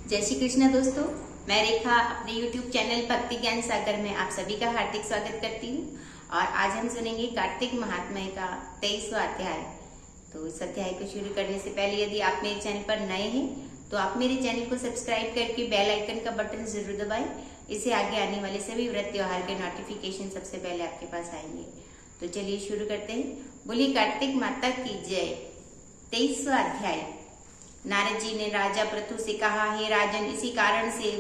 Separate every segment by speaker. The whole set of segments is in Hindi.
Speaker 1: जय श्री कृष्ण दोस्तों, मैं रेखा अपने YouTube चैनल भक्ति ज्ञान सागर में आप सभी का हार्दिक स्वागत करती हूँ। और आज हम सुनेंगे कार्तिक महात्म्य का 23वां अध्याय। तो इस अध्याय को शुरू करने से पहले यदि आप मेरे चैनल पर नए हैं तो आप मेरे चैनल को सब्सक्राइब करके बेल आइकन का बटन जरूर दबाएं। इससे आगे आने वाले सभी व्रत त्योहार के नोटिफिकेशन सबसे पहले आपके पास आएंगे। तो चलिए शुरू करते हैं। बोली कार्तिक माता की जय। 23वां अध्याय। नारद जी ने राजा पृथु से कहा, हे राजन, इसी कारण से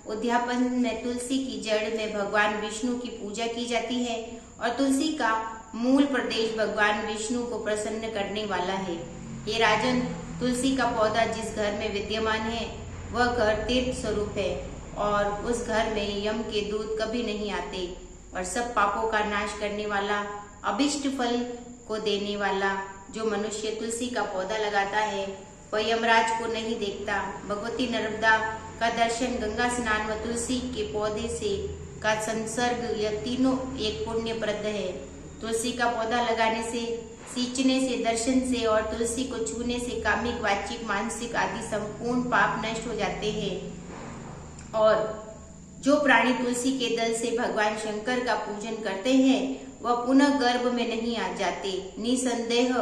Speaker 1: उद्यापन में तुलसी की जड़ में भगवान विष्णु की पूजा की जाती है और तुलसी का मूल प्रदेश भगवान विष्णु को प्रसन्न करने वाला है। हे राजन, तुलसी का पौधा जिस घर में विद्यमान है वह घर तीर्थ स्वरूप है और उस घर में यम के दूत कभी नहीं आते और सब पापों का नाश करने वाला, अभिष्ट फल को देने वाला जो मनुष्य तुलसी का पौधा लगाता है वह यमराज को नहीं देखता। भगवती नर्मदा का दर्शन, गंगा स्नान व तुलसी के पौधे से का संसर्ग, यह तीनों एक पुण्यप्रद है। तुलसी का पौधा लगाने से, सींचने से, दर्शन से और तुलसी को छूने से कामिक, वाचिक, मानसिक आदि संपूर्ण पाप नष्ट हो जाते हैं। और जो प्राणी तुलसी के दल से भगवान शंकर का पूजन करते हैं वह पुनः गर्भ में नहीं आ जाते, निसंदेह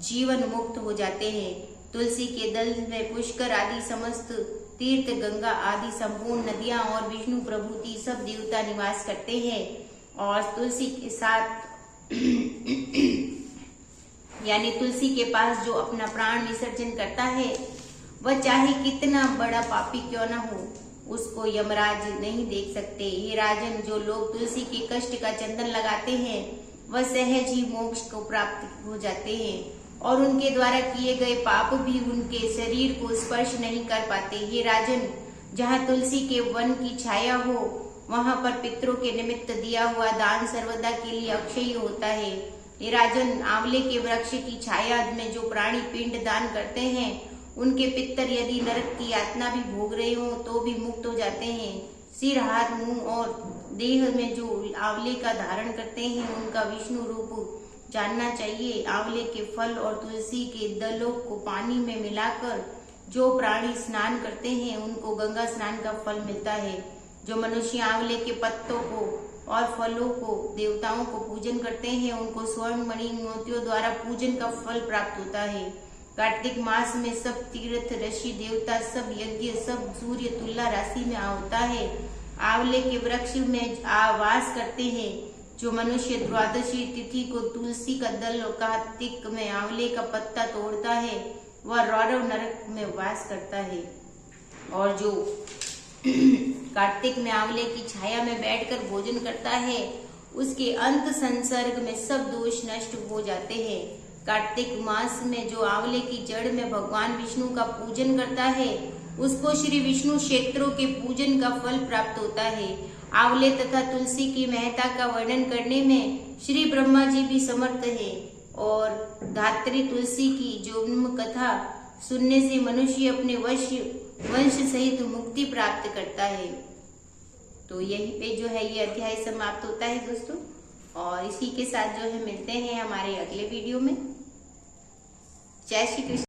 Speaker 1: जीवन मुक्त हो जाते हैं। तुलसी के दल में पुष्कर आदि समस्त तीर्थ, गंगा आदि संपूर्ण नदियां और विष्णु प्रभुति सब देवता निवास करते हैं। और तुलसी के साथ यानी तुलसी के पास जो अपना प्राण विसर्जन करता है वह चाहे कितना बड़ा पापी क्यों न हो, उसको यमराज नहीं देख सकते। हे राजन, जो लोग तुलसी के कष्ट का चंदन लगाते हैं वह सहज ही मोक्ष को प्राप्त हो जाते हैं और उनके द्वारा किए गए पाप भी उनके शरीर को स्पर्श नहीं कर पाते। हे राजन, जहाँ तुलसी के वन की छाया हो वहाँ पर पितरों के निमित्त दिया हुआ दान सर्वदा के लिए अक्षय होता है। हे राजन, आंवले के वृक्ष की छाया में जो प्राणी पिंड दान करते हैं उनके पितर यदि नरक की यातना भी भोग रहे हो तो भी मुक्त हो जाते हैं। सिर, हाथ, मुंह और देह में जो आंवले का धारण करते हैं उनका विष्णु रूप जानना चाहिए। आंवले के फल और तुलसी के दलों को पानी में मिलाकर जो प्राणी स्नान करते हैं उनको गंगा स्नान का फल मिलता है। जो मनुष्य आंवले के पत्तों को और फलों को देवताओं को पूजन करते हैं उनको स्वर्ण, मणि, मोतियों द्वारा पूजन का फल प्राप्त होता है। कार्तिक मास में सब तीर्थ, ऋषि, देवता, सब यज्ञ, सब सूर्य तुला राशि में होता है। आंवले के वृक्ष में वास करते हैं। जो मनुष्य द्वादशी तिथि को तुलसी का दल और कार्तिक में आंवले का पत्ता तोड़ता है वह रौरव नरक में वास करता है। और जो कार्तिक में आंवले की छाया में बैठकर भोजन करता है उसके अंत संसर्ग में सब दोष नष्ट हो जाते हैं। कार्तिक मास में जो आंवले की जड़ में भगवान विष्णु का पूजन करता है उसको श्री विष्णु क्षेत्रों के पूजन का फल प्राप्त होता है। आंवले तथा तुलसी की महत्ता का वर्णन करने में श्री ब्रह्मा जी भी समर्थ है और धात्री तुलसी की जन्म कथा सुनने से मनुष्य अपने वंश सहित मुक्ति प्राप्त करता है। तो यही पे जो है ये अध्याय समाप्त होता है दोस्तों। और इसी के साथ जो है मिलते हैं हमारे अगले वीडियो में। जय श्री कृष्ण।